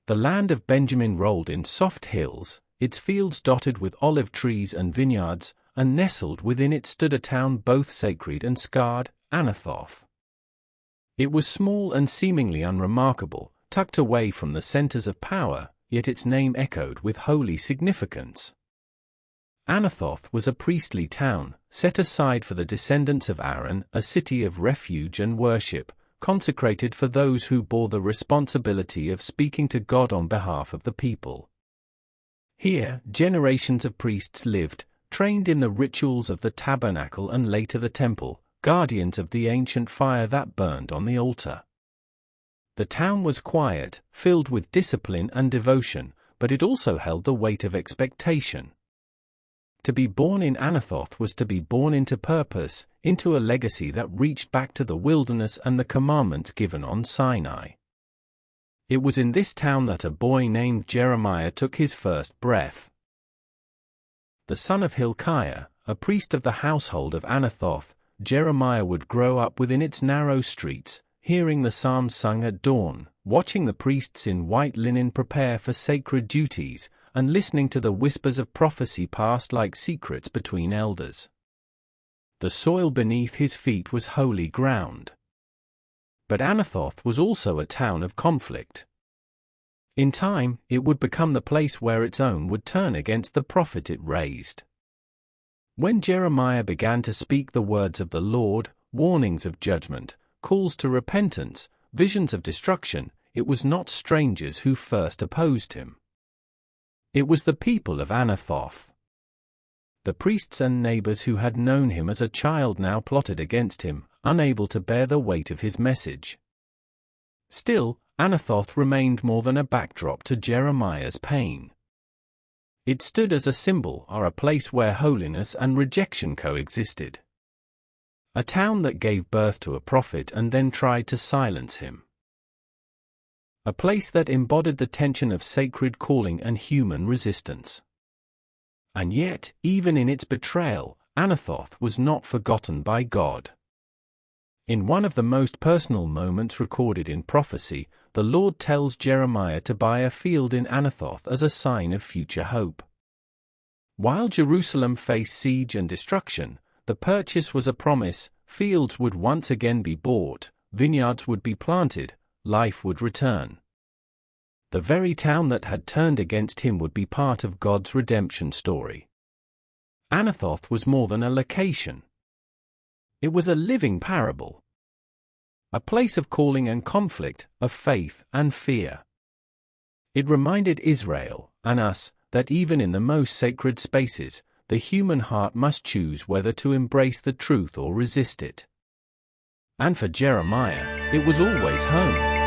The land of Benjamin rolled in soft hills, its fields dotted with olive trees and vineyards, and nestled within it stood a town both sacred and scarred, Anathoth. It was small and seemingly unremarkable, tucked away from the centers of power, yet its name echoed with holy significance. Anathoth was a priestly town, set aside for the descendants of Aaron, a city of refuge and worship, consecrated for those who bore the responsibility of speaking to God on behalf of the people. Here, generations of priests lived, trained in the rituals of the tabernacle and later the temple, guardians of the ancient fire that burned on the altar. The town was quiet, filled with discipline and devotion, but it also held the weight of expectation. To be born in Anathoth was to be born into purpose, into a legacy that reached back to the wilderness and the commandments given on Sinai. It was in this town that a boy named Jeremiah took his first breath. The son of Hilkiah, a priest of the household of Anathoth, Jeremiah would grow up within its narrow streets, hearing the psalms sung at dawn, watching the priests in white linen prepare for sacred duties, and listening to the whispers of prophecy passed like secrets between elders. The soil beneath his feet was holy ground. But Anathoth was also a town of conflict. In time, it would become the place where its own would turn against the prophet it raised. When Jeremiah began to speak the words of the Lord, warnings of judgment, calls to repentance, visions of destruction, it was not strangers who first opposed him. It was the people of Anathoth. The priests and neighbors who had known him as a child now plotted against him, unable to bear the weight of his message. Still, Anathoth remained more than a backdrop to Jeremiah's pain. It stood as a symbol or a place where holiness and rejection coexisted. A town that gave birth to a prophet and then tried to silence him. A place that embodied the tension of sacred calling and human resistance. And yet, even in its betrayal, Anathoth was not forgotten by God. In one of the most personal moments recorded in prophecy, the Lord tells Jeremiah to buy a field in Anathoth as a sign of future hope. While Jerusalem faced siege and destruction, the purchase was a promise: fields would once again be bought, vineyards would be planted, life would return. The very town that had turned against him would be part of God's redemption story. Anathoth was more than a location. It was a living parable. A place of calling and conflict, of faith and fear. It reminded Israel, and us, that even in the most sacred spaces, the human heart must choose whether to embrace the truth or resist it. And for Jeremiah, it was always home.